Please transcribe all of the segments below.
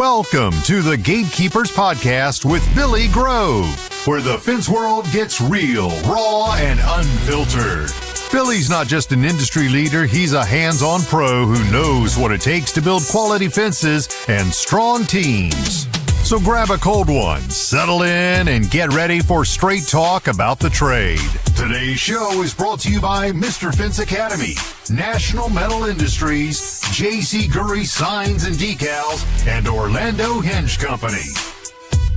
Welcome to the Gatekeepers Podcast with Billy Grove, where the fence world gets real, raw, and unfiltered. Billy's not just an industry leader, he's a hands-on pro who knows what it takes to build quality fences and strong teams. So grab a cold one, settle in, and get ready for straight talk about the trade. Today's show is brought to you by Mr. Fence Academy, National Metal Industries, J.C. Gury Signs and Decals, and Orlando Hinge Company.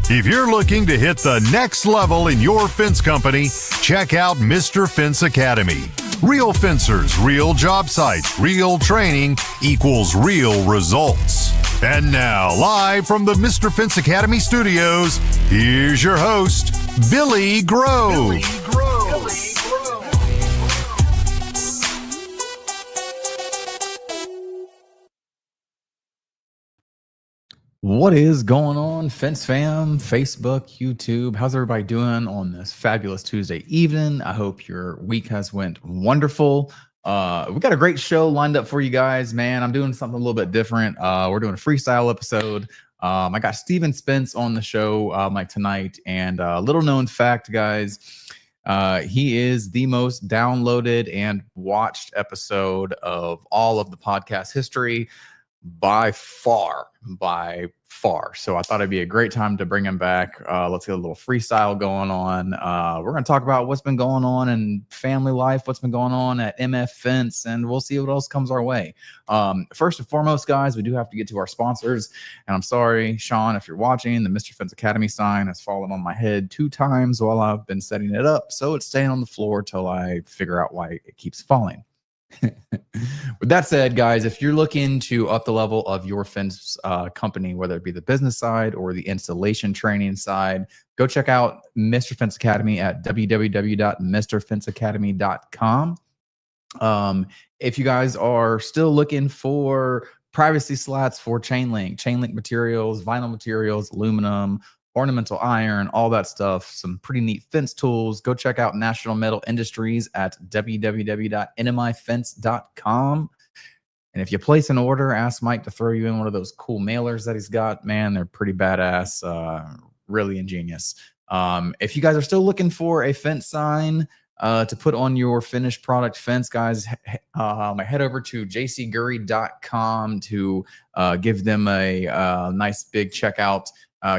If you're looking to hit the next level in your fence company, check out Mr. Fence Academy. Real fencers, real job sites, real training equals real results. And now, live from the Mr. Fence Academy studios, here's your host, Billy Grove. What is going on, Fence Fam, Facebook, YouTube? How's everybody doing on this fabulous Tuesday evening? I hope your week has went wonderful. We got a great show lined up for you guys, man. I'm doing something a little bit different. We're doing a freestyle episode. I got Stephen Spence on the show tonight, and a little known fact, guys, he is the most downloaded and watched episode of all of the podcast history by far. So I thought it'd be a great time to bring him back. Let's get a little freestyle going on. We're going to talk about what's been going on in family life, what's been going on at MF Fence, and we'll see what else comes our way. First and foremost, guys, we do have to get to our sponsors. And I'm sorry, Sean, if you're watching, the Mr. Fence Academy sign has fallen on my head 2 times while I've been setting it up. So it's staying on the floor till I figure out why it keeps falling. With that said, guys, if you're looking to up the level of your fence company, whether it be the business side or the installation training side, go check out Mr. Fence Academy at www.mrfenceacademy.com. If you guys are still looking for privacy slats for chain link materials, vinyl materials, aluminum, ornamental iron, all that stuff, some pretty neat fence tools, go check out National Metal Industries at www.nmifence.com. And if you place an order, ask Mike to throw you in one of those cool mailers that he's got. Man, they're pretty badass, really ingenious. If you guys are still looking for a fence sign to put on your finished product fence, guys, head over to jcgury.com to give them a nice big checkout.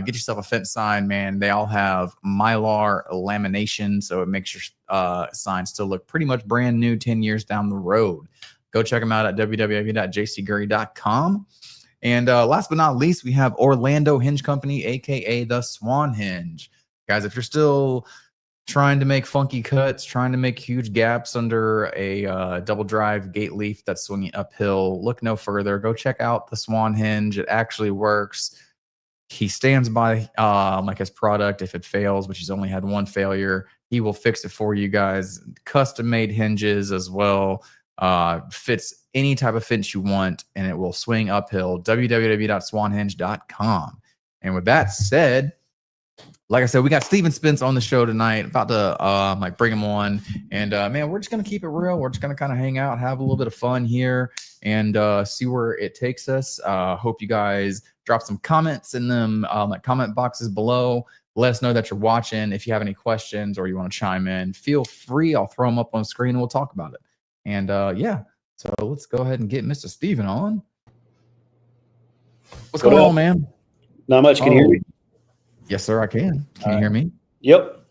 Get yourself a fence sign, man. They all have Mylar lamination, so it makes your sign still look pretty much brand new 10 years down the road. Go check them out at www.jcgury.com. And last but not least, we have Orlando Hinge Company, a.k.a. the Swan Hinge. Guys, if you're still trying to make funky cuts, trying to make huge gaps under a double drive gate leaf that's swinging uphill, look no further. Go check out the Swan Hinge. It actually works. He stands by his product. If it fails, which he's only had one failure, he will fix it for you guys. Custom made hinges as well. Fits any type of fence you want, and it will swing uphill. www.swanhinge.com. And with that said, like I said, we got Stephen Spence on the show tonight. About to bring him on, and man, we're just gonna keep it real. We're just gonna kind of hang out, have a little bit of fun here, and see where it takes us. Hope you guys drop some comments in them comment boxes below. Let us know that you're watching. If you have any questions or you want to chime in, feel free. I'll throw them up on the screen and we'll talk about it. And yeah, so let's go ahead and get Mr. Stephen on. What's going on, man? Not much. Can you hear me? Yes, sir, I can. Can you hear me? Yep.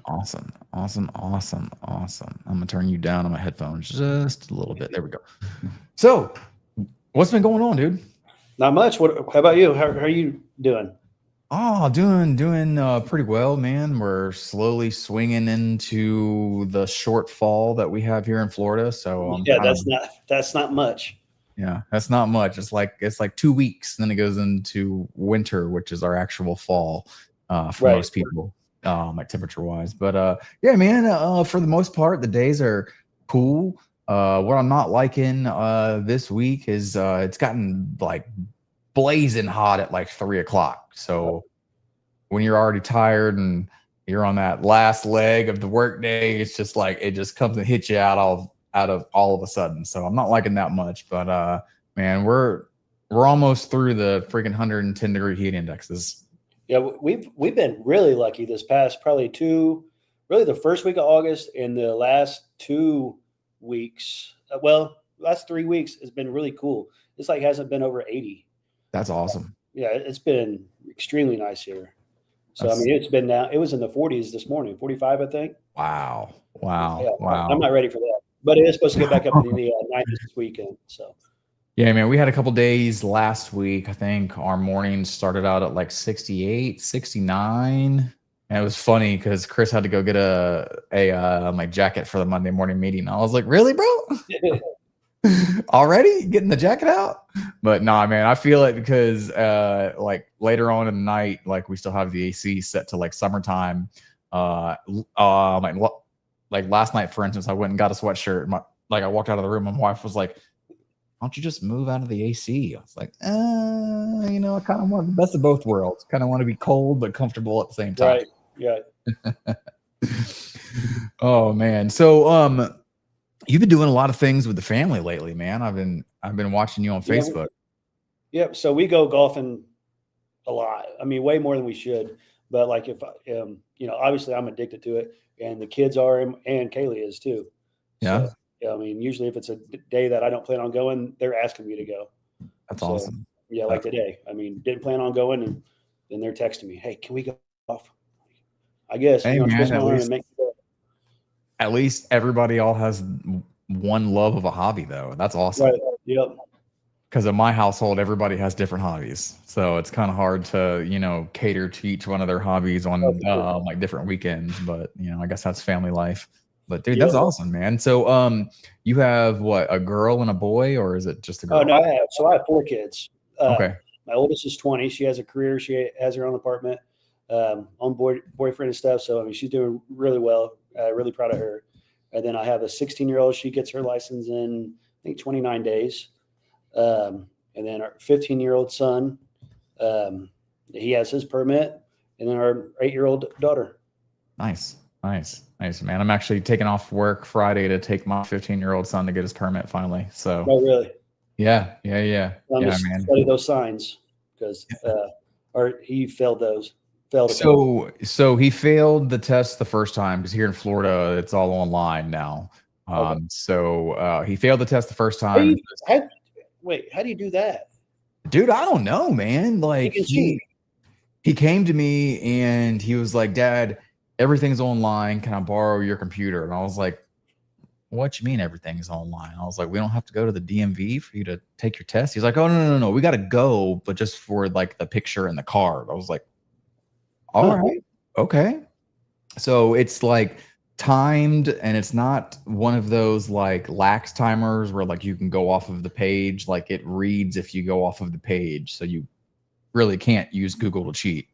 Awesome. I'm gonna turn you down on my headphones just a little bit. There we go. So, what's been going on, dude? Not much. How about you? How are you doing? Oh, doing pretty well, man. We're slowly swinging into the short fall that we have here in Florida. So yeah, that's not much. Yeah, that's not much. It's like 2 weeks, then it goes into winter, which is our actual fall for most people, like temperature wise. But yeah, man. For the most part, the days are cool. What I'm not liking this week is it's gotten like blazing hot at like 3 o'clock. So when you're already tired and you're on that last leg of the work day, it's just like it just comes and hits you out of all of a sudden. So I'm not liking that much. But man, we're we're almost through the freaking 110-degree heat indexes. Yeah, we've been really lucky this past probably really the first week of August and the last 2 weeks. Last 3 weeks has been really cool. It's like hasn't been over 80. That's awesome. Yeah, it's been extremely nice here. So That's, I mean, it's been down. It was in the 40s this morning, 45, I think. wow. Yeah, Wow. I'm not ready for that, but it is supposed to get back up in the 90s this weekend. So Yeah, man, we had a couple days last week. I think our mornings started out at like 68, 69. And it was funny because Chris had to go get a my jacket for the Monday morning meeting. I was like, really, bro? Already getting the jacket out? But nah, man, I feel it because like later on in the night, like we still have the AC set to like summertime. Like last night, for instance, I went and got a sweatshirt. I walked out of the room, and my wife was like, "Why don't you just move out of the AC?" I was like, I kind of want the best of both worlds. Kind of want to be cold but comfortable at the same time. right, yeah. Oh man. So you've been doing a lot of things with the family lately, man. I've been watching you on Facebook. Yeah, so we go golfing a lot. I mean, way more than we should. But like if obviously I'm addicted to it, and the kids are, and Kaylee is too. Yeah. So, yeah, I mean, usually if it's a day that I don't plan on going, they're asking me to go. That's awesome. Yeah, like today. I mean, didn't plan on going, and then they're texting me, "Hey, can we go golf?" I guess. Hey, man, at least everybody all has one love of a hobby, though. That's awesome. Right. Yep. Because in my household, everybody has different hobbies, so it's kind of hard to cater to each one of their hobbies on like different weekends. But I guess that's family life. But dude, that's awesome, man. So you have what, a girl and a boy, or is it just a girl? Oh no, I have 4 kids. Okay. My oldest is 20. She has a career. She has her own apartment, on boyfriend and stuff. So I mean, she's doing really well. Really proud of her. And then I have a 16-year-old. She gets her license in I think 29 days. And then our 15-year-old son, he has his permit, and then our 8-year-old daughter. Nice, man. I'm actually taking off work Friday to take my 15-year-old son to get his permit finally. So. Oh, really? Yeah. I'm just man. study those signs because, or he failed those. So he failed the test the first time because here in Florida it's all online now. Okay. So he failed the test the first time. How do you do that? Dude, I don't know, man. Like he came to me and he was like, "Dad, everything's online. Can I borrow your computer?" And I was like, "What you mean everything's online?" I was like, "We don't have to go to the DMV for you to take your test." He's like, "Oh, no. We got to go, but just for like the picture and the card." I was like, all right. Okay. So it's like timed, and it's not one of those like lax timers where like you can go off of the page. Like it reads if you go off of the page. So you really can't use Google to cheat.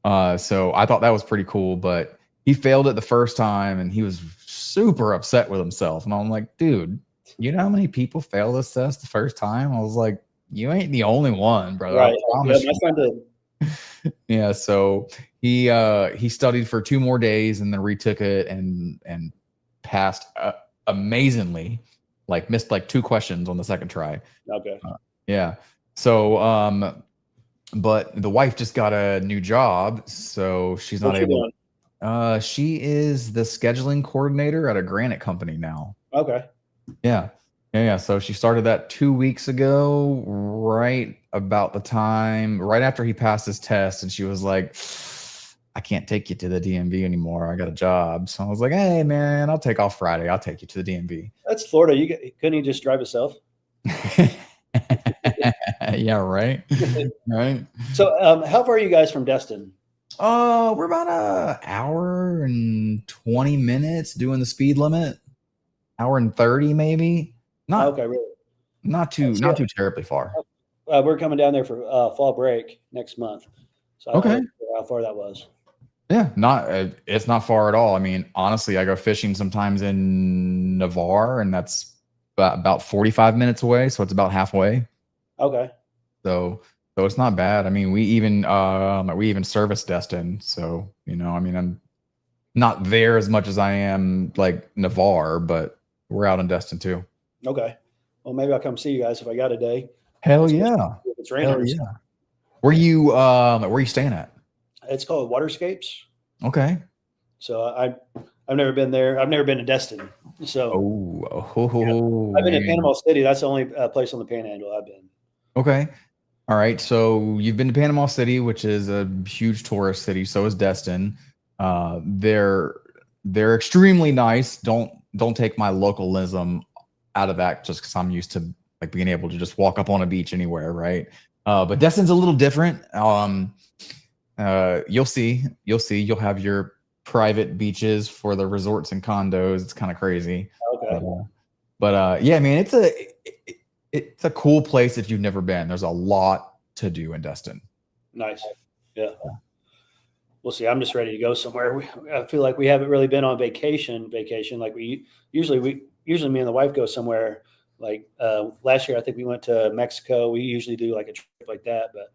So I thought that was pretty cool, but he failed it the first time and he was super upset with himself. And I'm like, dude, you know how many people fail this test the first time? I was like, you ain't the only one, brother. Right. I promise my friend did. Yeah, so he studied for 2 more days and then retook it and passed amazingly. Like missed like 2 questions on the second try. Okay. Yeah. So but the wife just got a new job, so she's not able. She is the scheduling coordinator at a granite company now. Okay. Yeah. So she started that 2 weeks ago, right about the time, right after he passed his test. And she was like, "I can't take you to the DMV anymore. I got a job." So I was like, "Hey, man, I'll take off Friday. I'll take you to the DMV." That's Florida. Couldn't you just drive yourself? Yeah, right. Right. So how far are you guys from Destin? We're about an hour and 20 minutes doing the speed limit. Hour and 30 maybe. Okay, really? Not too terribly far. We're coming down there for fall break next month. So I don't know how far that was. Yeah, it's not far at all. I mean, honestly, I go fishing sometimes in Navarre, and that's about 45 minutes away, so it's about halfway. Okay. So it's not bad. I mean, we even service Destin, so I mean, I'm not there as much as I am like Navarre, but we're out in Destin too. Okay. Well, maybe I'll come see you guys if I got a day. Hell yeah. it's raining. Hell yeah. Where you staying at? It's called Waterscapes. Okay. So I've never been there. I've never been to Destin. So I've been in Panama City. That's the only place on the Panhandle I've been. Okay. All right. So you've been to Panama City, which is a huge tourist city. So is Destin. They're extremely nice. Don't take my localism out of that just because I'm used to like being able to just walk up on a beach anywhere, right? But Destin's a little different. You'll see. You'll have your private beaches for the resorts and condos. It's kind of crazy. Okay. But yeah, man, it's a cool place if you've never been. There's a lot to do in Destin. Nice. Yeah. We'll see. I'm just ready to go somewhere. I feel like we haven't really been on vacation. Like usually me and the wife go somewhere. Like last year, I think we went to Mexico. We usually do like a trip like that, but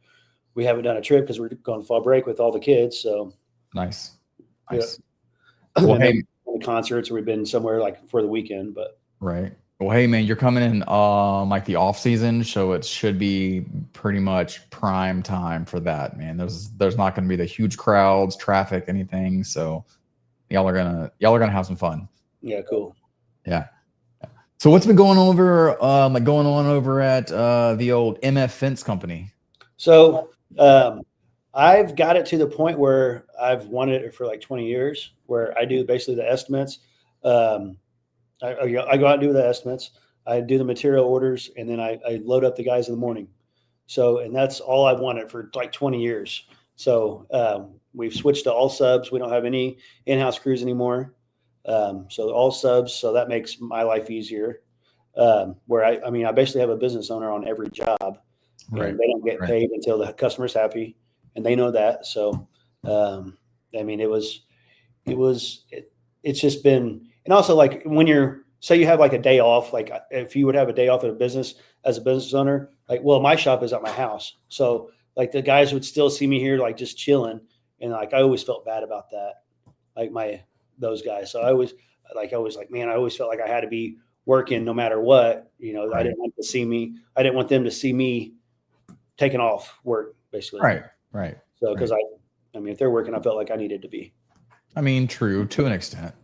we haven't done a trip because we're going fall break with all the kids. So nice. Yeah. Well, hey, concerts. We've been somewhere like for the weekend, but right. Well, hey man, you're coming in like the off season, so it should be pretty much prime time for that, man. There's not going to be the huge crowds, traffic, anything. So y'all are gonna have some fun. Yeah, cool. Yeah. So what's been going on over at the old MF Fence Company? So I've got it to the point where I've wanted it for like 20 years, where I do basically the estimates. I go out and do the estimates. I do the material orders, and then I load up the guys in the morning. So, and that's all I've wanted for like 20 years. So we've switched to all subs. We don't have any in-house crews anymore. So all subs. So that makes my life easier. Where I mean, I basically have a business owner on every job, Right. and they don't get paid until the customer's happy, and they know that. So, I mean, it's just been, and also like when say you have like a day off, like if you would have a day off at a business as a business owner, like, well, my shop is at my house. So like the guys would still see me here, like just chilling. And like, I always felt bad about that. Like those guys. So I always like, man, I always felt like I had to be working no matter what, Right. I didn't want them to see me taking off work basically. Right. So, cause I mean, if they're working, I felt like I needed to be. I mean, true to an extent.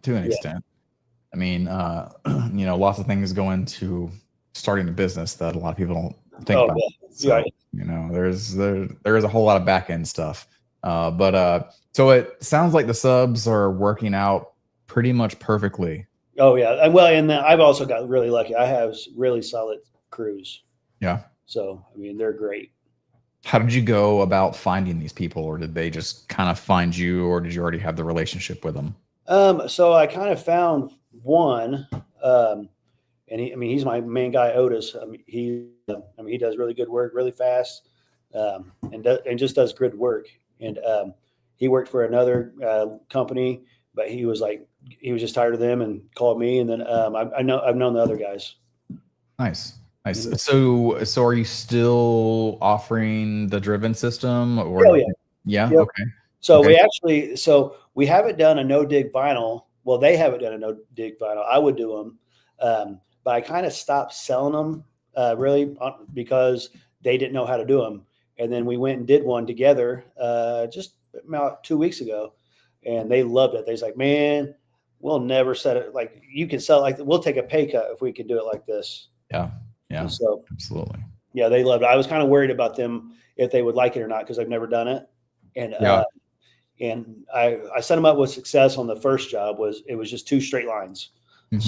I mean, lots of things go into starting a business that a lot of people don't think about. Yeah. So, there is a whole lot of back end stuff. So it sounds like the subs are working out pretty much perfectly. Oh yeah. Well, and then I've also got really lucky. I have really solid crews. Yeah. So, I mean, they're great. How did you go about finding these people, or did they just kind of find you, or did you already have the relationship with them? So I kind of found one, and he's my main guy, Otis. He does really good work, really fast, and just does good work. And he worked for another company, but he was just tired of them and called me. And then I've known the other guys. Nice. So are you still offering the driven system, or? Oh, yeah. Yeah. Yep. Okay. So we haven't done a no dig vinyl. Well, they haven't done a no dig vinyl. I would do them, but I kind of stopped selling them really because they didn't know how to do them. And then we went and did one together just about 2 weeks ago, and they loved it. They was like, man, we'll never set it like you can sell it, like we'll take a pay cut if we can do it like this. Yeah. And so Absolutely. Yeah, they loved it. I was kind of worried about them if they would like it or not because I've never done it. And I set them up with success on the first job. It was just 2 straight lines. Mm-hmm.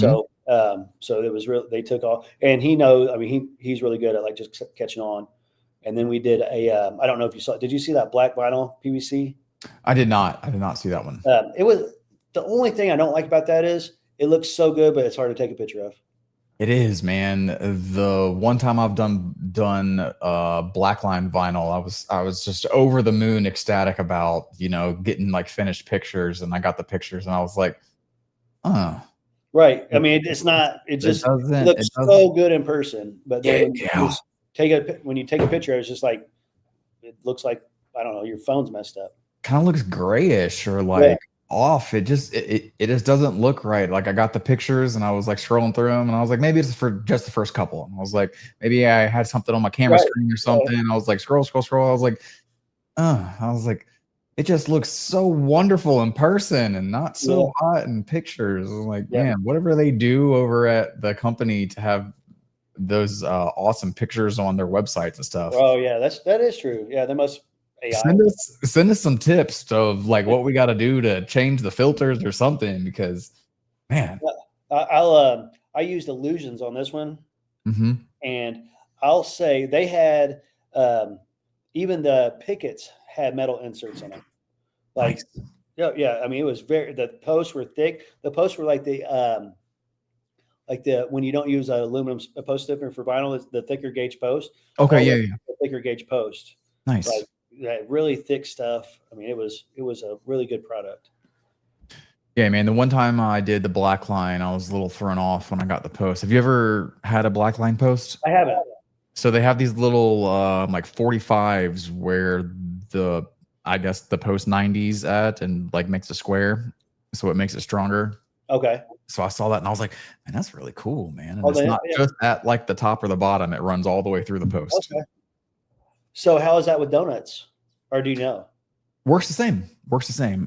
So it was real. They took off, and he knows. I mean, he's really good at like just catching on. And then we did I don't know if you saw. Did you see that black vinyl PVC? I did not see that one. It was the only thing I don't like about that is it looks so good, but it's hard to take a picture of. It is, man. The one time I've done blackline vinyl, I was just over the moon ecstatic about, getting like finished pictures, and I got the pictures and I was like, right. I mean, it looks so good in person, but then when you take a picture, it's just like, it looks like, I don't know, your phone's messed up. Kind of looks grayish or like off. It just doesn't look right. Like I got the pictures and I was like scrolling through them and I was like, maybe it's for just the first couple. And I was like, maybe I had something on my camera screen or something. I was like, scroll. I was like, it just looks so wonderful in person and not so hot in pictures. I was like, man, whatever they do over at the company to have those awesome pictures on their websites and stuff. Oh yeah, that is true. Yeah, they must AI. Send us some tips of like what we got to do to change the filters or something, because man, I used illusions on this one, and I'll say they had even the pickets had metal inserts in them. Like, yeah. I mean, it was the posts were thick. The posts were like the when you don't use aluminum post stiffener for vinyl, it's the thicker gauge post. Okay, the thicker gauge post. Nice. Like, that really thick stuff. I mean, it was a really good product. Yeah, man. The one time I did the black line, I was a little thrown off when I got the post. Have you ever had a black line post? I haven't. So they have these little like 45s where I guess the post 90s at and like makes a square, so it makes it stronger. Okay. So I saw that and I was like, man, that's really cool, man. And it's not just at like the top or the bottom; it runs all the way through the post. Okay. So how is that with donuts? Or do you know? Works the same.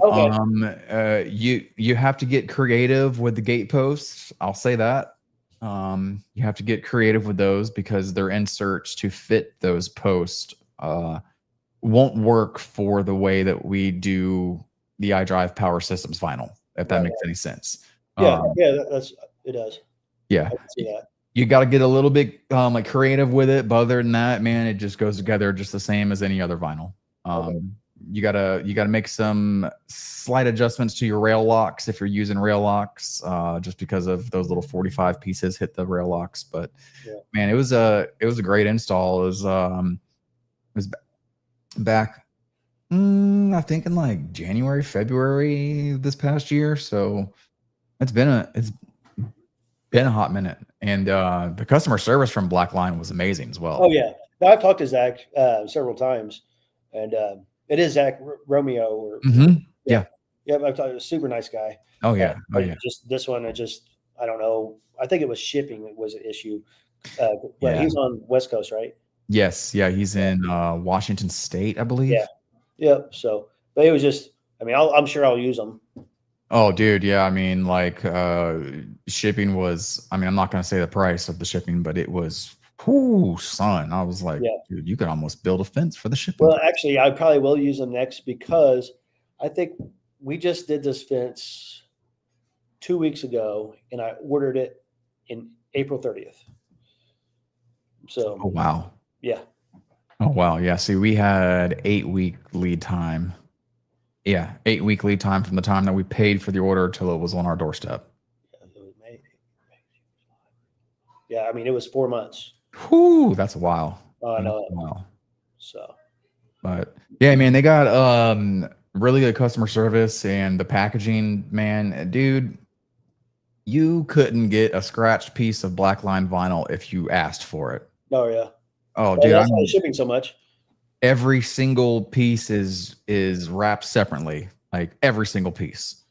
Okay. You have to get creative with the gate posts. I'll say that. You have to get creative with those because their inserts to fit those posts won't work for the way that we do the iDrive Power Systems vinyl, if that makes any sense. Yeah, it does. Yeah. I can see that. You got to get a little bit like creative with it, but other than that, man, it just goes together just the same as any other vinyl. You gotta make some slight adjustments to your rail locks if you're using rail locks, just because of those little 45 pieces hit the rail locks. But man, it was a great install. It was back, I think in like January, February this past year. So it's been a hot minute, and the customer service from Blackline was amazing as well. Oh yeah, now, I've talked to Zach several times, and it is Zach Romeo. Or yeah, I've talked to a super nice guy. Oh yeah, Just this one, I don't know. I think it was shipping that was an issue. But he's on West Coast, right? Yes, yeah, he's in Washington State, I believe. Yeah. So, but it was just. I mean, I'm sure I'll use them. Oh, dude, yeah. I mean, like, shipping was. I mean, I'm not going to say the price of the shipping, but it was. Whoo, son! I was like, dude, you could almost build a fence for the shipping. Well, actually, I probably will use them next because I think we just did this fence 2 weeks ago, and I ordered it in April 30th. So. Oh wow. Yeah. Oh wow. Yeah. See, we had 8-week lead time. Yeah, 8-week lead time from the time that we paid for the order till it was on our doorstep. Yeah, I mean, it was 4 months. Whoo, that's a while. I know. Wow. So, but yeah, man, they got really good customer service, and the packaging, man, dude, you couldn't get a scratched piece of Blackline vinyl if you asked for it. Oh yeah. Oh, dude, that's why they're shipping so much. Every single piece is wrapped separately, like every single piece.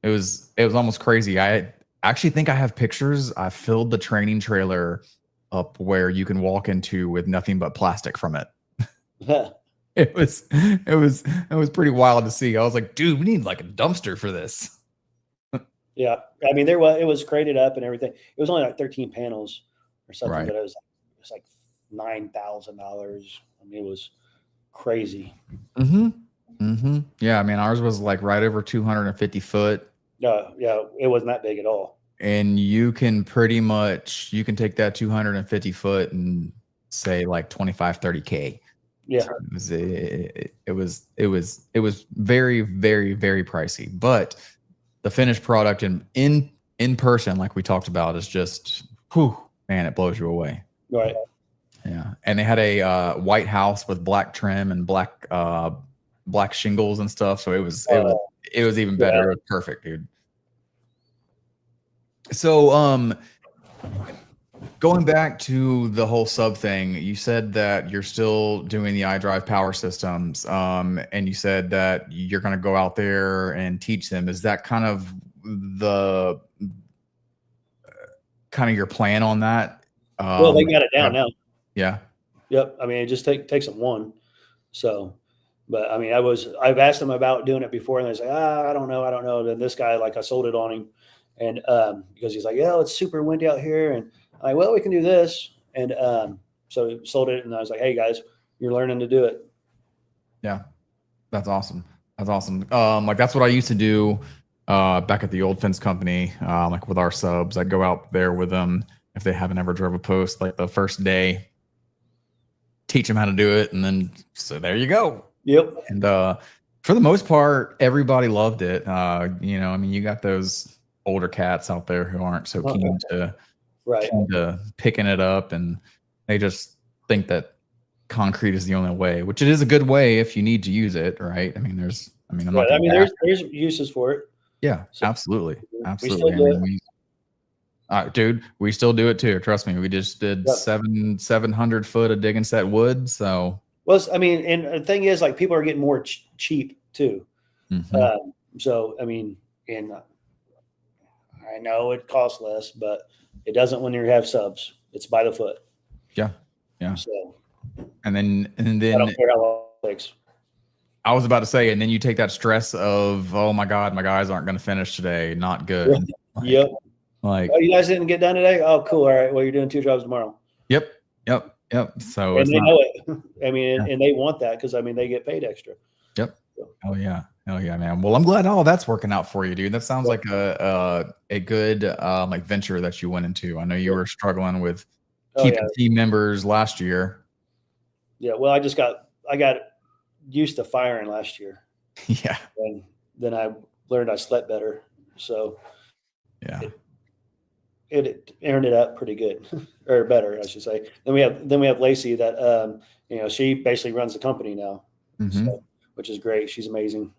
It was almost crazy. I actually think I have pictures. I filled the training trailer up where you can walk into with nothing but plastic from it. It was pretty wild to see. I was like, dude, we need like a dumpster for this. Yeah, I mean, it was crated up and everything. It was only like 13 panels or something, but it was like $9,000. I mean, it was crazy. Yeah, I mean, ours was like right over 250 foot. No, yeah, it wasn't that big at all. And you can take that 250 foot and say like 25-30K. Yeah. So it was very, very, very pricey. But the finished product in person, like we talked about, is just, whew, man, it blows you away. Right. Yeah. And they had a white house with black trim and black shingles and stuff. So it was even better. Yeah. It was perfect, dude. So Going back to the whole sub thing, you said that you're still doing the iDrive power systems, and you said that you're going to go out there and teach them. Is that kind of the your plan on that? Well, they got it down now. Yeah. Yep. I mean, it just takes them one. So, but I mean, I've asked them about doing it before, and they say, I don't know. Then this guy, like, I sold it on him, and because he's like, yeah, it's super windy out here, and I'm like, well, we can do this, and so sold it, and I was like, hey guys, you're learning to do it. Yeah, that's awesome. That's awesome. Like that's what I used to do back at the old fence company. Like with our subs, I'd go out there with them if they haven't ever drove a post. Like the first day, teach them how to do it, and then so there you go. Yep. And for the most part, everybody loved it. You know, I mean, you got those older cats out there who aren't so keen to picking it up, and they just think that concrete is the only way, which it is a good way if you need to use it, right? I mean, I'm not. I mean, there's uses for it. Yeah, so absolutely. We still do it. Dude, we still do it too. Trust me. We just did 700 foot of dig and set wood. So, well, I mean, and the thing is, like, people are getting more cheap too. Mm-hmm. So, I mean, and I know it costs less, but it doesn't when you have subs. It's by the foot. Yeah. Yeah. So, and then I don't care how long it takes. I was about to say, and then you take that stress of, oh my God, my guys aren't going to finish today. Not good. Like, yep. Like, oh, you guys didn't get done today? Oh, cool. All right. Well, you're doing 2 jobs tomorrow. Yep. So, and they know it. I mean, and they want that because, I mean, they get paid extra. Yep. Oh yeah, man. Well, I'm glad all that's working out for you, dude. That sounds like a good like venture that you went into. I know you were struggling with keeping team members last year. Yeah. Well, I got used to firing last year. Yeah. And then I learned I slept better. So yeah, it ended up pretty good, or better, I should say. Then we have Lacey that you know, she basically runs the company now, so, which is great. She's amazing.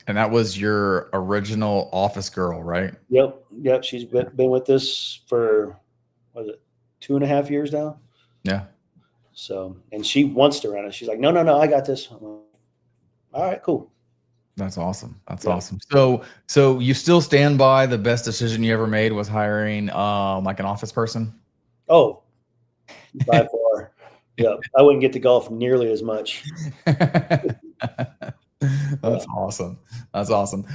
And that was your original office girl, right? Yep. She's been with us for, what is it, 2.5 years now. Yeah. So, and she wants to run it. She's like, no, I got this. I'm like, all right, cool. That's awesome. That's awesome. So you still stand by the best decision you ever made was hiring like an office person? Oh, by far. Yeah. I wouldn't get to golf nearly as much. That's awesome. That's awesome.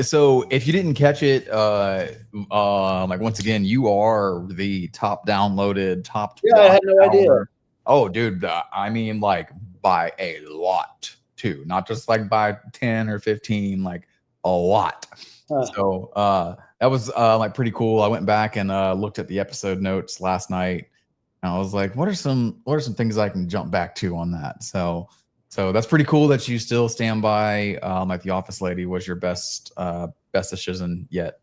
So if you didn't catch it, like once again, you are the top downloaded, top. Yeah, I had no idea. Oh, dude. I mean, like by a lot too, not just like by 10 or 15, like a lot. So that was like pretty cool. I went back and looked at the episode notes last night, and I was like, what are some things I can jump back to on that? So that's pretty cool that you still stand by like the office lady was your best decision yet.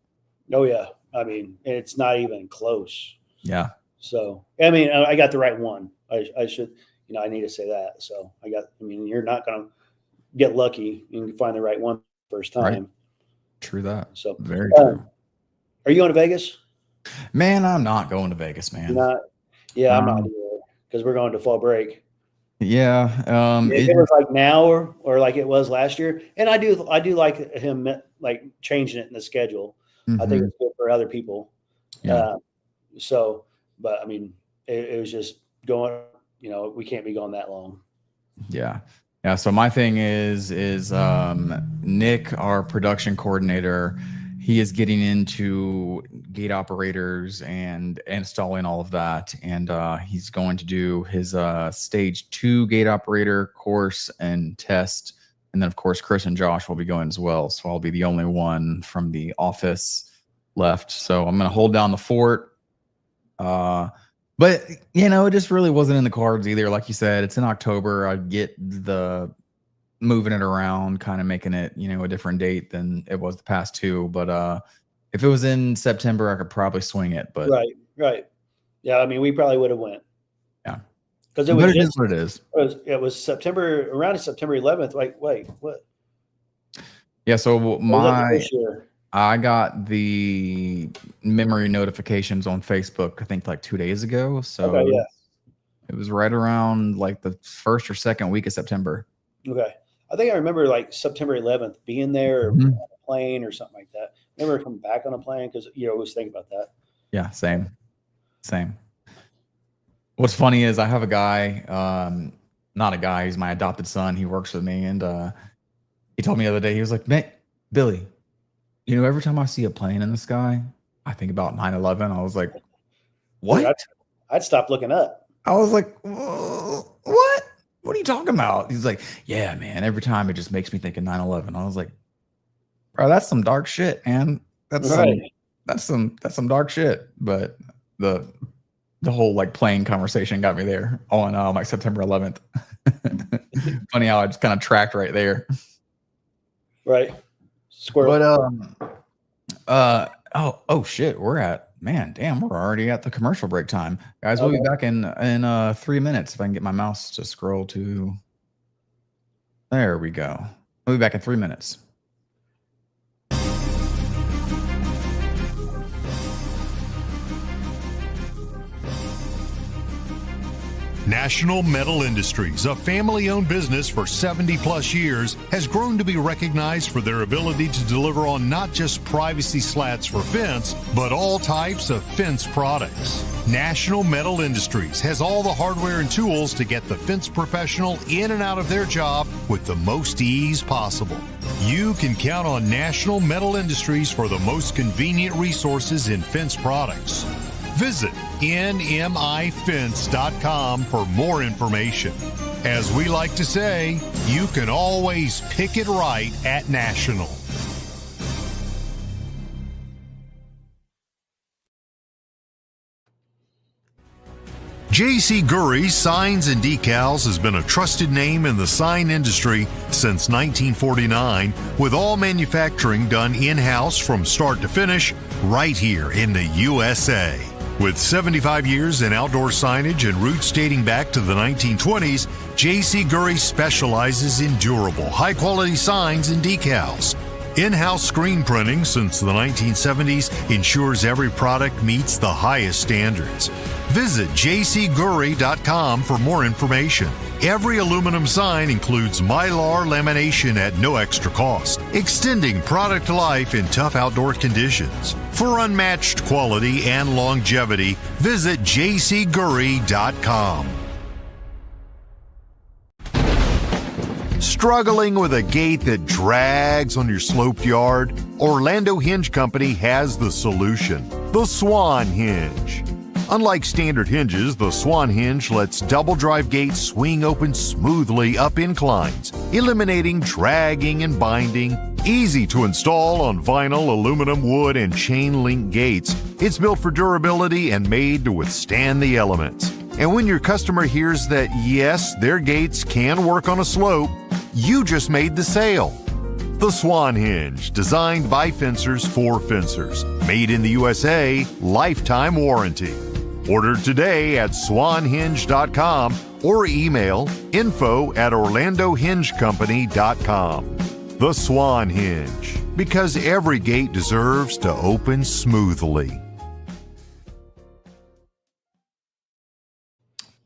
Oh yeah. I mean, it's not even close. Yeah. So, I mean, I got the right one. I should, you know, I need to say that. So I mean, you're not going to get lucky. You can find the right one first time. Right. True that. So very true. Are you going to Vegas? Man, I'm not going to Vegas, man. You're not? Yeah, I'm not either, because we're going to fall break. Yeah. If it was like now or like it was last year, and I do like him like changing it in the schedule. I think it's good for other people. Yeah. So, but I mean, it was just going, you know, we can't be going that long. Yeah. Yeah. So my thing is Nick, our production coordinator, he is getting into gate operators and installing all of that. And he's going to do his stage 2 gate operator course and test. And then of course, Chris and Josh will be going as well. So I'll be the only one from the office left. So I'm going to hold down the fort. But you know, it just really wasn't in the cards either. Like you said, it's in October. I get the moving it around, kind of making it, you know, a different date than it was the past 2. But if it was in September, I could probably swing it. But right. Yeah, I mean, we probably would have went. Yeah. Because it was just what it is. It was September, around September 11th. Like, wait, what? Yeah. So my I got the memory notifications on Facebook, I think like 2 days ago. So Okay, yeah. it was right around like the first or second week of September. Okay. I think I remember like September 11th being there on a plane or something like that. I remember coming back on a plane because you always think about that. Yeah, same. What's funny is I have a guy, not a guy, he's my adopted son. He works with me, and he told me the other day, he was like, "Man, Billy, you know, every time I see a plane in the sky, I think about 9/11." I was like, "What?" Dude, I'd stop looking up. I was like, "What? What are you talking about?" He's like, "Yeah, man, every time it just makes me think of 9/11." I was like, "Bro, that's some dark shit, man. That's some dark shit." But the whole like plane conversation got me there on like September 11th. Funny how I just kind of tracked right there. Right. Squirrel. But oh shit, we're already at the commercial break time. Guys, we'll be back in 3 minutes if I can get my mouse to scroll to. There we go. We'll be back in 3 minutes. National Metal Industries, a family-owned business for 70-plus years, has grown to be recognized for their ability to deliver on not just privacy slats for fence, but all types of fence products. National Metal Industries has all the hardware and tools to get the fence professional in and out of their job with the most ease possible. You can count on National Metal Industries for the most convenient resources in fence products. Visit nmifence.com for more information. As we like to say, you can always pick it right at National. J.C. Gury Signs and Decals has been a trusted name in the sign industry since 1949, with all manufacturing done in-house from start to finish right here in the USA. With 75 years in outdoor signage and roots dating back to the 1920s, J.C. Gury specializes in durable, high-quality signs and decals. In-house screen printing since the 1970s ensures every product meets the highest standards. Visit jcgury.com for more information. Every aluminum sign includes Mylar lamination at no extra cost, extending product life in tough outdoor conditions. For unmatched quality and longevity, visit jcgury.com. Struggling with a gate that drags on your sloped yard? Orlando Hinge Company has the solution, the Swan Hinge. Unlike standard hinges, the Swan Hinge lets double drive gates swing open smoothly up inclines, eliminating dragging and binding. Easy to install on vinyl, aluminum, wood, and chain link gates. It's built for durability and made to withstand the elements. And when your customer hears that, yes, their gates can work on a slope, you just made the sale. The Swan Hinge, designed by fencers for fencers. Made in the USA, lifetime warranty. Order today at swanhinge.com or email info@orlandohingecompany.com. The Swan Hinge, because every gate deserves to open smoothly.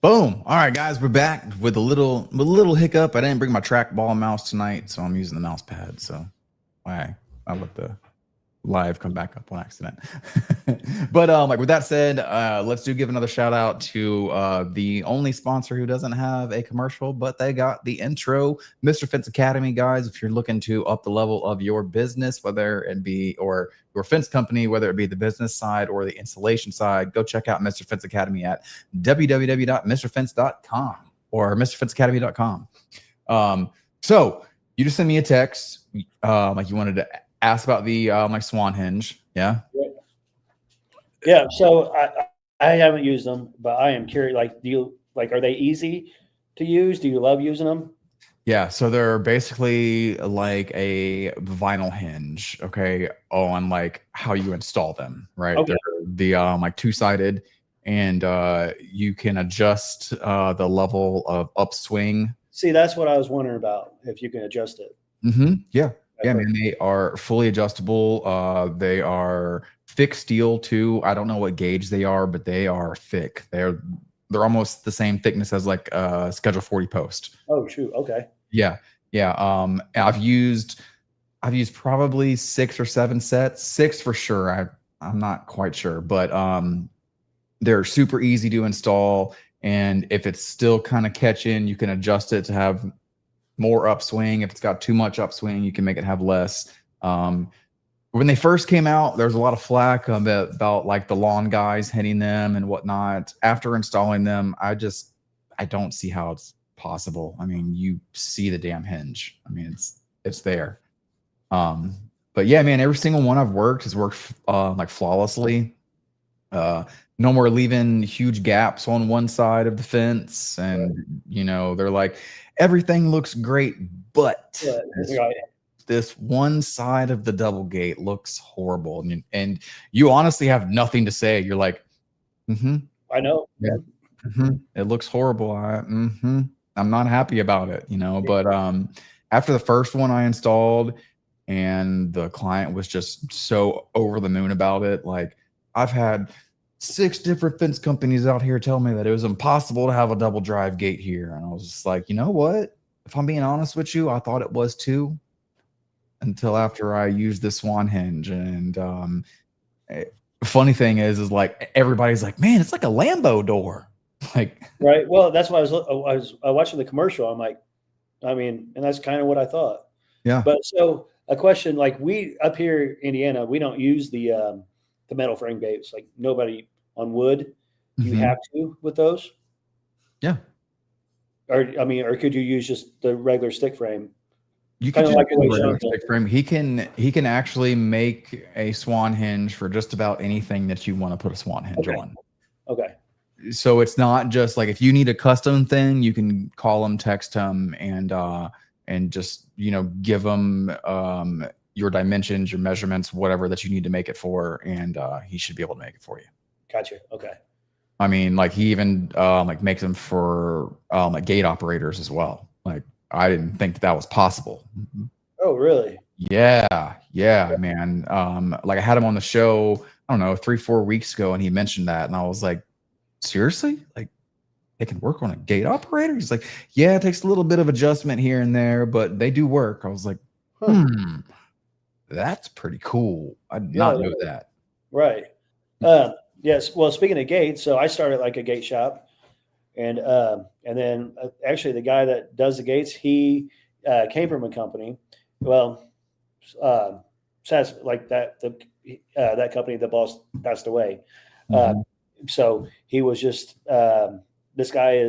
Boom. All right, guys, we're back with a little hiccup. I didn't bring my trackball mouse tonight, so I'm using the mouse pad. So I let the live come back up on accident. But like with that said, let's give another shout out to the only sponsor who doesn't have a commercial, but they got the intro, Mr. Fence Academy. Guys, if you're looking to up the level of your business, whether it be or your fence company, whether it be the business side or the installation side, go check out Mr. Fence Academy at www.mrfence.com or mrfenceacademy.com. So you just sent me a text like you wanted to ask about the like Swan Hinge. Yeah. So I haven't used them, but I am curious. Like, are they easy to use? Do you love using them? Yeah. So they're basically like a vinyl hinge. Okay. On like how you install them. Right. Okay. They're the like two-sided, and you can adjust the level of upswing. See, that's what I was wondering about, if you can adjust it. Yeah. Yeah, man, they are fully adjustable. They are thick steel too. I don't know what gauge they are, but they are thick. They're almost the same thickness as like Schedule 40 post. Oh shoot. Okay. Yeah. Yeah. I've used probably 6 or 7 sets, 6 for sure. I'm not quite sure, but they're super easy to install. And if it's still kind of catching, you can adjust it to have more upswing. If it's got too much upswing, you can make it have less. When they first came out, there was a lot of flack about like the lawn guys hitting them and whatnot. After installing them, I don't see how it's possible. I mean, you see the damn hinge. I mean, it's there. But yeah, man, every single one I've worked has worked like flawlessly. No more leaving huge gaps on one side of the fence, and they're like, everything looks great, but this one side of the double gate looks horrible, and you honestly have nothing to say. You're like, I know. Yeah. It looks horrible. I'm not happy about it, but after the first one I installed and the client was just so over the moon about it, like I've had 6 different fence companies out here tell me that it was impossible to have a double drive gate here. And I was just like, you know what? If I'm being honest with you, I thought it was too, until after I used the Swan hinge. And funny thing is like everybody's like, man, it's like a Lambo door. Like, right. Well, that's why I was watching the commercial. I'm like, I mean, and that's kind of what I thought. Yeah. But so a question, like we up here in Indiana, we don't use the metal frame gates. Like nobody on wood. You have to with those. Yeah. Or could you use just the regular stick frame? You can like a stick frame. He can actually make a Swan hinge for just about anything that you want to put a Swan hinge on. Okay. So it's not just like if you need a custom thing, you can call him, text him, and just give him your dimensions, your measurements, whatever that you need to make it for, and he should be able to make it for you. Gotcha. Okay. I mean, like he even like makes them for like gate operators as well. Like I didn't think that was possible. Oh, really? Yeah, man. Like I had him on the show, I don't know, 3-4 weeks ago, and he mentioned that, and I was like, seriously? Like it can work on a gate operator? He's like, yeah, it takes a little bit of adjustment here and there, but they do work. I was like, that's pretty cool. I did not know that. Right. Yes. Well, speaking of gates, so I started like a gate shop, and then actually the guy that does the gates, he came from a company. Well, like that that company, the boss passed away. So he was just this guy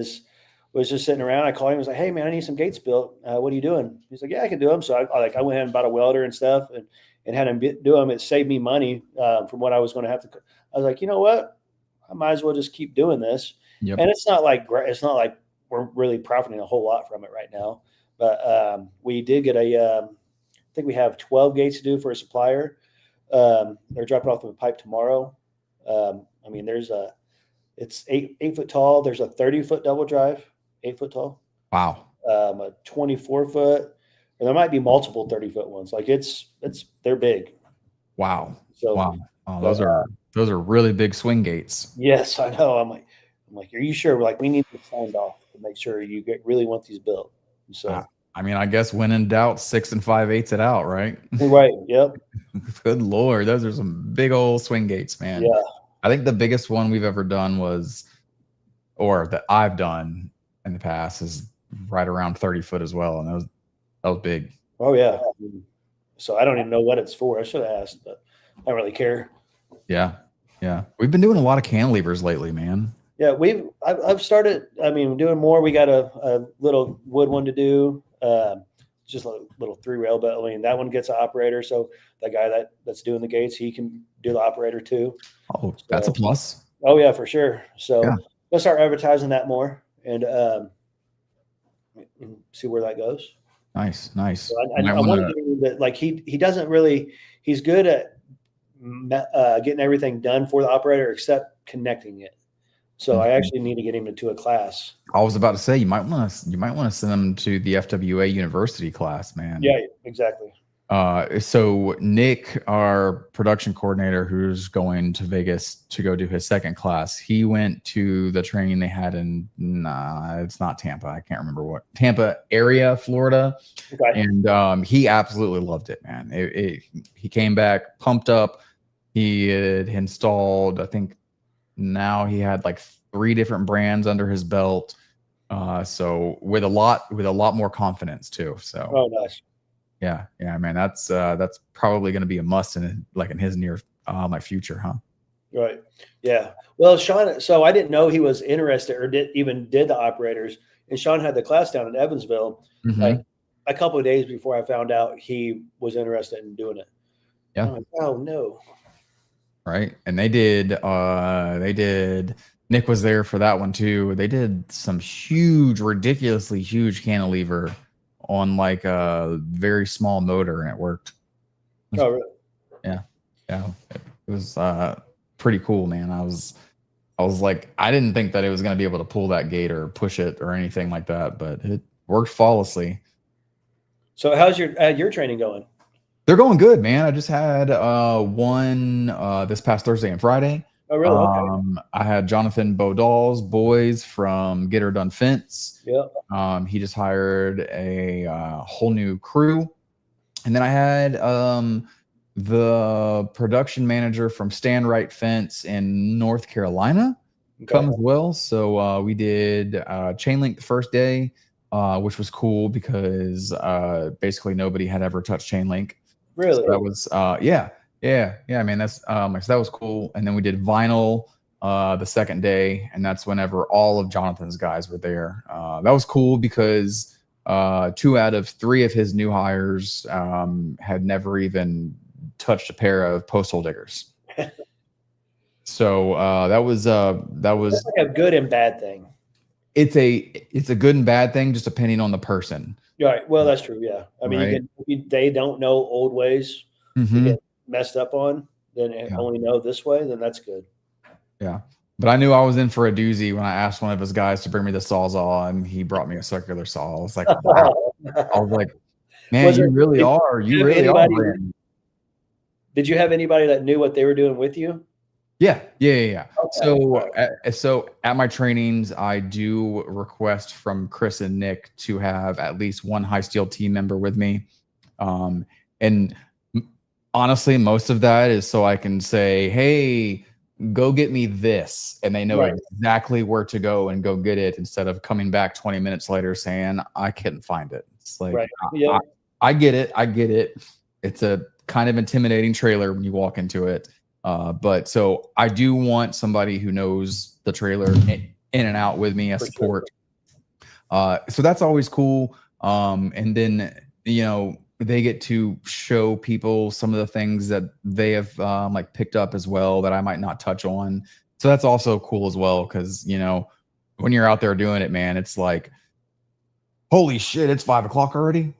was just sitting around. I called him. I was like, "Hey man, I need some gates built. What are you doing?" He's like, "Yeah, I can do them." So I went ahead and bought a welder and stuff, and had him do them. It saved me money from what I was going to have to. I was like, you know what? I might as well just keep doing this. Yep. And it's not like we're really profiting a whole lot from it right now. But we did get I think we have 12 gates to do for a supplier. They're dropping off the pipe tomorrow. I mean, it's 8 foot tall. There's a 30-foot double drive, 8 foot tall. Wow. A 24-foot. And there might be multiple 30-foot ones. Like they're big. Wow. So wow. Oh, those are really big swing gates. Yes, I know. I'm like, are you sure? We're like, we need to sign off to make sure you really want these built. So I mean, I guess when in doubt, 6 5/8 it out, right? Right. Yep. Good Lord. Those are some big old swing gates, man. Yeah. I think the biggest one we've ever done or that I've done in the past is right around 30 foot as well. And that was big. Oh yeah. So I don't even know what it's for. I should have asked, but I don't really care. Yeah. Yeah. We've been doing a lot of cantilevers lately, man. Yeah. I've started, doing more. We got a little wood one to do. Just a little 3-rail, but that one gets an operator. So the guy that's doing the gates, he can do the operator too. Oh, so, that's a plus. Oh yeah, for sure. So let's start advertising that more and see where that goes. Nice. So I wondering that like he doesn't really, he's good at getting everything done for the operator except connecting it. So I actually need to get him into a class. I was about to say you might want to send him to the FWA University class, man. Yeah, exactly. So Nick, our production coordinator, who's going to Vegas to go do his second class, he went to the training they had in, it's not Tampa. I can't remember what Tampa area, Florida. Okay. And he absolutely loved it, man. He came back pumped up. He had installed, I think now he had like 3 different brands under his belt. So with a lot more confidence too. So Oh, nice. yeah, man, that's probably going to be a must in his near my future, huh? Right. Yeah. Well, Sean, so I didn't know he was interested or did the operators. And Sean had the class down in Evansville, like a couple of days before I found out he was interested in doing it. Yeah. I'm like, oh no. Right. And they did Nick was there for that one too. They did some huge, ridiculously huge cantilever on like a very small motor, and it worked. Oh, really? Yeah. It was pretty cool, man. I was like, I didn't think that it was going to be able to pull that gate or push it or anything like that, but it worked flawlessly. So how's your training going? They're going good, man. I just had one this past Thursday and Friday. Oh, really? Okay. I had Jonathan Bodal's boys from Get Her Done Fence. Yeah. He just hired a whole new crew. And then I had the production manager from Stand Right Fence in North Carolina come as well. So we did chain link the first day, which was cool because basically nobody had ever touched chain link. Really? So that was yeah. I mean, that's so that was cool. And then we did vinyl the second day, and that's whenever all of Jonathan's guys were there. That was cool because 2 out of 3 of his new hires had never even touched a pair of post hole diggers. So that was That's like a good and bad thing. It's a good and bad thing, just depending on the person. Right. Well, that's true. Yeah. I mean, Right. if they don't know old ways to get messed up on, then only know this way, then that's good. Yeah. But I knew I was in for a doozy when I asked one of his guys to bring me the Sawzall, and he brought me a circular saw. I was like, wow. I was like, man, you really are. You really are. Did you have anybody that knew what they were doing with you? Yeah. Okay. So at my trainings, I do request from Chris and Nick to have at least one high steel team member with me. And honestly, most of that is so I can say, hey, go get me this. And they know exactly where to go and go get it, instead of coming back 20 minutes later saying, I couldn't find it. It's like, I get it. It's a kind of intimidating trailer when you walk into it. But so I do want somebody who knows the trailer in and out with me as support. So that's always cool. And then, they get to show people some of the things that they have like picked up as well that I might not touch on. So that's also cool as well. Cause when you're out there doing it, man, it's like, holy shit, it's 5 o'clock already.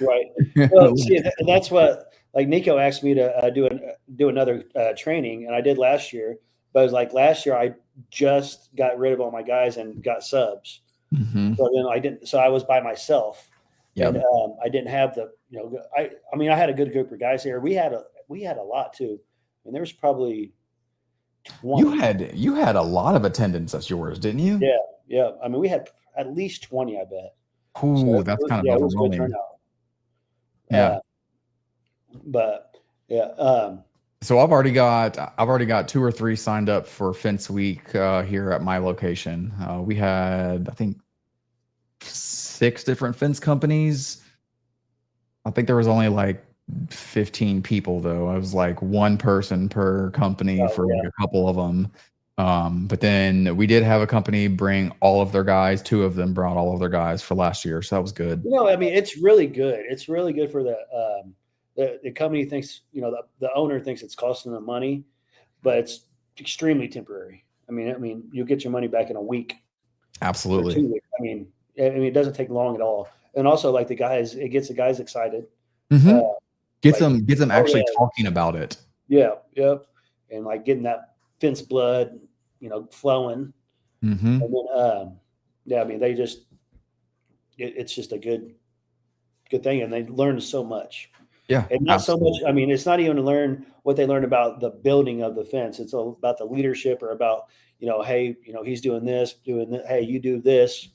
Right. Well, see, and that's what, like Nico asked me to do another training, and I did last year. But it was like last year I just got rid of all my guys and got subs. So then I didn't. So I was by myself, and I didn't have the. I mean, I had a good group of guys here. We had a lot too, and there was probably 20. You had a lot of attendance as yours, didn't you? Yeah. I mean, we had at least 20, I bet. Ooh, so that's kind of overwhelming. But so I've already got 2 or 3 signed up for Fence Week here at my location. We had, I think, 6 different fence companies. I think there was only like 15 people though. I was like one person per company for like a couple of them. But then we did have a company bring all of their guys. 2 of them brought all of their guys for last year. So that was good. I mean, it's really good. It's really good for the company thinks, the owner thinks it's costing them money, but it's extremely temporary. I mean, you'll get your money back in a week. Absolutely. 2 weeks. I mean, it doesn't take long at all. And also like it gets the guys excited. Gets them actually talking about it. Yeah. Yep. And like getting that fence blood, flowing. And then, I mean, they just, it's just a good thing. And they learn so much. Yeah. And not so much, Absolutely. I mean, it's not even to learn what they learn about the building of the fence. It's all about the leadership or about, hey, he's doing this, hey, you do this,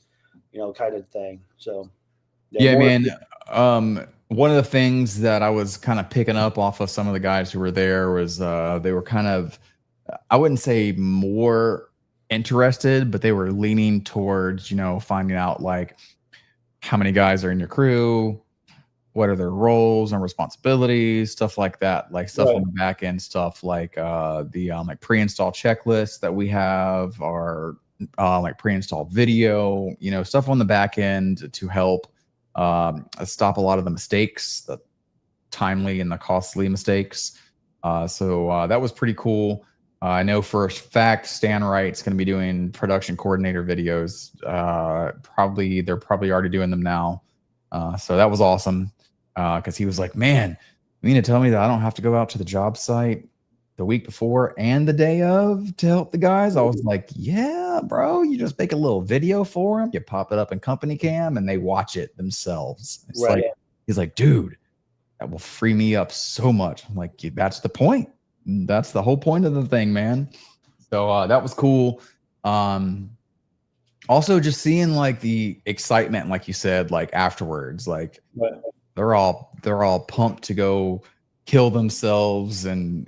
kind of thing. So yeah, Yeah, more. man. One of the things that I was kind of picking up off of some of the guys who were there was they were kind of, I wouldn't say more interested, but they were leaning towards, finding out like how many guys are in your crew, what are their roles and responsibilities, stuff like that, like stuff on Right. the back end stuff like the like pre-install checklists that we have, or like pre-installed video, stuff on the back end to help stop a lot of the mistakes, the timely and the costly mistakes. So that was pretty cool. I know for a fact Stan Wright's going to be doing production coordinator videos. They're probably already doing them now. So that was awesome because he was like, "Man, you mean to tell me that I don't have to go out to the job site the week before and the day of to help the guys?" I was like, "Yeah, bro. You just make a little video for them, you pop it up in company cam, and they watch it themselves." It's Right. like he's like, "Dude, that will free me up so much." I'm like, "That's the point. That's the whole point of the thing, man." So that was cool. Um, Also, just seeing like the excitement, like you said, like afterwards, like Right. they're all pumped to go kill themselves and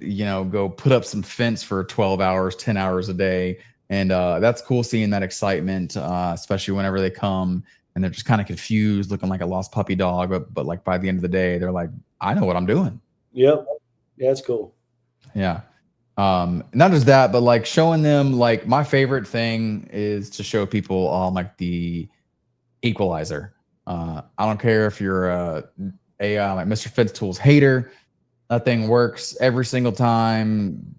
go put up some fence for 12 hours, 10 hours a day. And that's cool seeing that excitement, especially whenever they come and they're just kind of confused, looking like a lost puppy dog. But like by the end of the day, they're like, I know what I'm doing. Yep. Yeah, that's cool. Yeah. Not just that, but like showing them, like my favorite thing is to show people like the equalizer. I don't care if you're a like Mr. Fence Tools hater. That thing works every single time.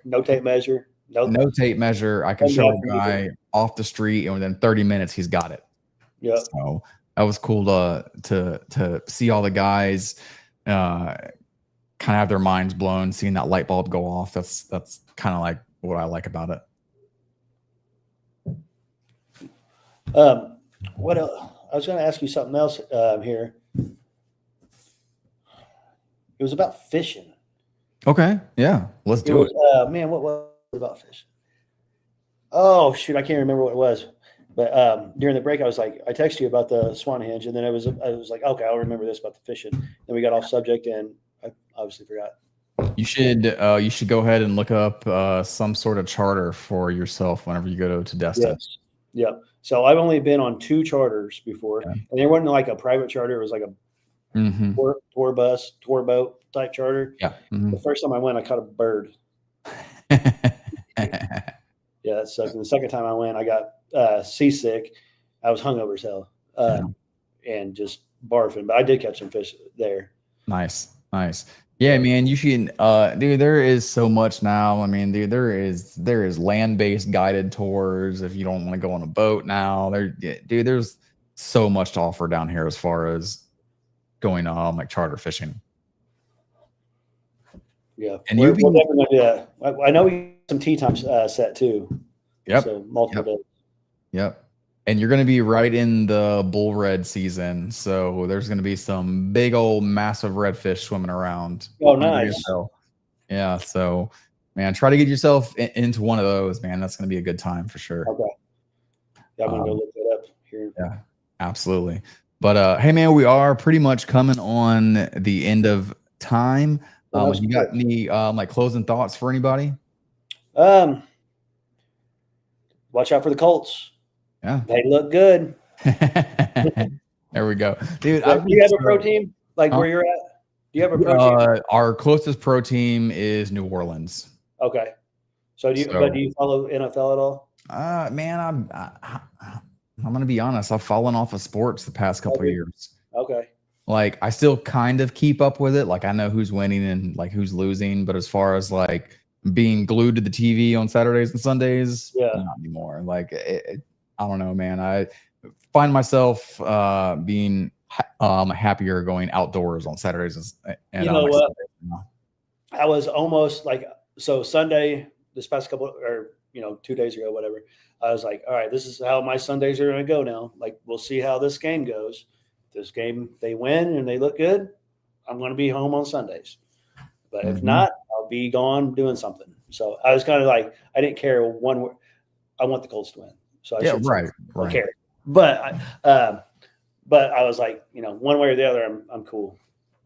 No tape measure. No. No tape measure. I can No show a nothing either. guy off the street, and within 30 minutes, he's got it. Yep. So that was cool to see all the guys kind of have their minds blown, seeing that light bulb go off. That's kind of like what I like about it. What else? I was going to ask you something else here. It was about fishing. Okay, yeah, let's do it. Man, what was it about fishing? Oh shoot, I can't remember what it was. But during the break, I texted you about the Swan Hinge, and then I was like, okay, I'll remember this about the fishing. Then we got off subject, and I obviously forgot. You should go ahead and look up some sort of charter for yourself whenever you go to Destin. Yes. Yep. So I've only been on 2 charters before, Yeah. and they weren't like a private charter. It was like a Mm-hmm. tour bus, tour boat type charter. Yeah. Mm-hmm. The first time I went, I caught a bird. Yeah, that sucked. And the second time I went, I got seasick. I was hungover as hell and just barfing. But I did catch some fish there. Nice. Yeah, man, you should, dude. There is so much now. I mean, dude, there is land-based guided tours if you don't want to go on a boat now. There's so much to offer down here as far as going like charter fishing. Yeah, And we're definitely gonna do that. I know we have some tea times set too. Yep. So multiple days. Yep. And you're going to be right in the bull red season, so there's going to be some big old massive redfish swimming around. Oh, nice. Yeah. So, man, try to get yourself into one of those, man. That's going to be a good time for sure. Okay. Yeah, I'm gonna go look that up here. Yeah, absolutely. But hey, man, we are pretty much coming on the end of time. You got any like closing thoughts for anybody? Watch out for the Colts. Yeah, they look good. There we go, dude. Do you have a pro team like where you're at? Do you have a pro team? Our closest pro team is New Orleans. Okay. So do you follow NFL at all? Man, I'm gonna be honest. I've fallen off of sports the past couple of years. Okay. Like I still kind of keep up with it. Like I know who's winning and like who's losing, but as far as like being glued to the TV on Saturdays and Sundays, not anymore. Like I don't know, man. I find myself being happier going outdoors on Saturdays and you know what? I was almost like Sunday this past couple or 2 days ago, whatever. I was like, all right, this is how my Sundays are going to go now. Like we'll see how this game goes. This game they win and they look good, I'm going to be home on Sundays. But if Mhm. not, I'll be gone doing something. So I was kind of like, I didn't care one way. I want the Colts to win. So I should say, I don't care. But I was like, one way or the other, I'm cool.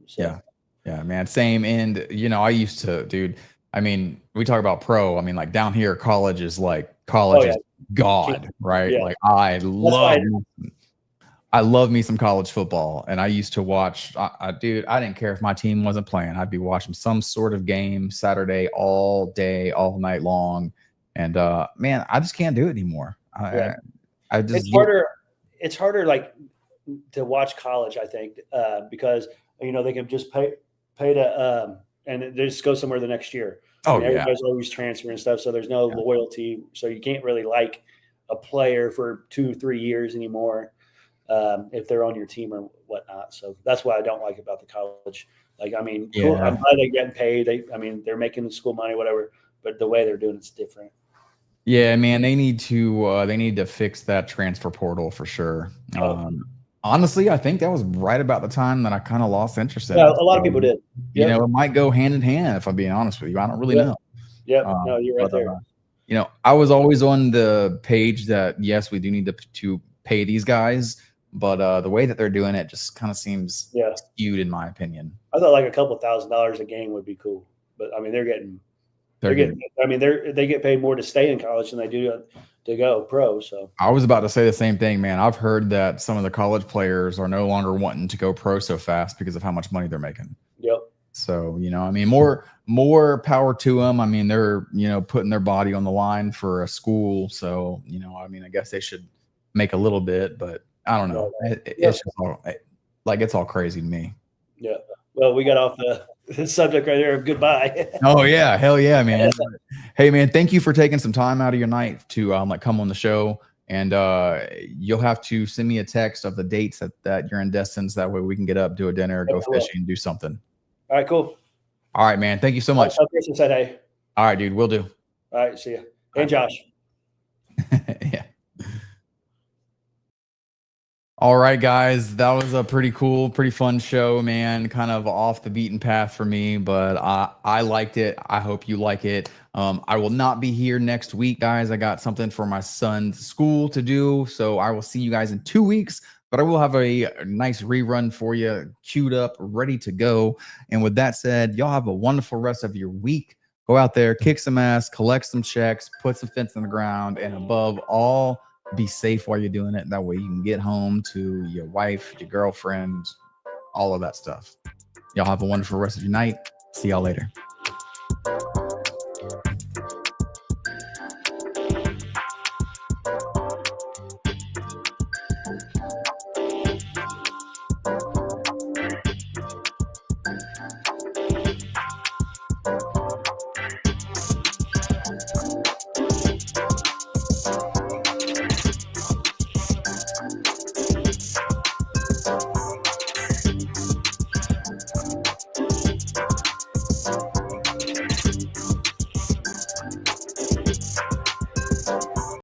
So. Yeah, man. Same. And, I used to, dude, I mean, we talk about pro. I mean, like down here, college is God, right? Yeah. Like I love me some college football. And I used to watch, dude, I didn't care if my team wasn't playing. I'd be watching some sort of game Saturday all day, all night long. And, man, I just can't do it anymore. I just, it's harder like to watch college, I think, because, they can just pay to, and they just go somewhere the next year. Everybody's always transferring stuff. So there's no loyalty. So you can't really like a player for 2-3 years anymore. If they're on your team or whatnot. So that's what I don't like about the college. Like, I mean, cool. I'm glad they're getting paid. They're making school money, whatever, but the way they're doing it's different. Yeah, man, they need to fix that transfer portal for sure. Honestly, I think that was right about the time that I kind of lost interest in it. A lot of people did. It might go hand in hand, if I'm being honest with you. I don't really know. Yeah, no, you're right there. I was always on the page that, yes, we do need to pay these guys, but the way that they're doing it just kind of seems skewed, in my opinion. I thought like a couple $1,000s a game would be cool, but I mean, they get paid more to stay in college than they do to go pro. So I was about to say the same thing, man. I've heard that some of the college players are no longer wanting to go pro so fast because of how much money they're making. Yep. So, I mean, more power to them. I mean, they're, putting their body on the line for a school. So, I mean, I guess they should make a little bit, but I don't know. It's just it's all crazy to me. Yeah. Well, we got off the subject right there of goodbye. Oh yeah. Hell yeah, man. Hey man, thank you for taking some time out of your night to come on the show. And you'll have to send me a text of the dates that you're in Destin's. That way we can get up, do a dinner, go fishing, and do something. All right, cool. All right, man. Thank you so much. Christian said hey. All right, dude. We'll do. All right, see you. Hey, Josh. Yeah. All right, guys, that was a pretty cool, pretty fun show, man. Kind of off the beaten path for me, but I liked it. I hope you like it. I will not be here next week, guys. I got something for my son's school to do, so I will see you guys in 2 weeks, but I will have a nice rerun for you, queued up, ready to go. And with that said, y'all have a wonderful rest of your week. Go out there, kick some ass, collect some checks, put some fence in the ground, and above all, be safe while you're doing it. That way you can get home to your wife, your girlfriend, all of that stuff. Y'all have a wonderful rest of your night. See y'all later.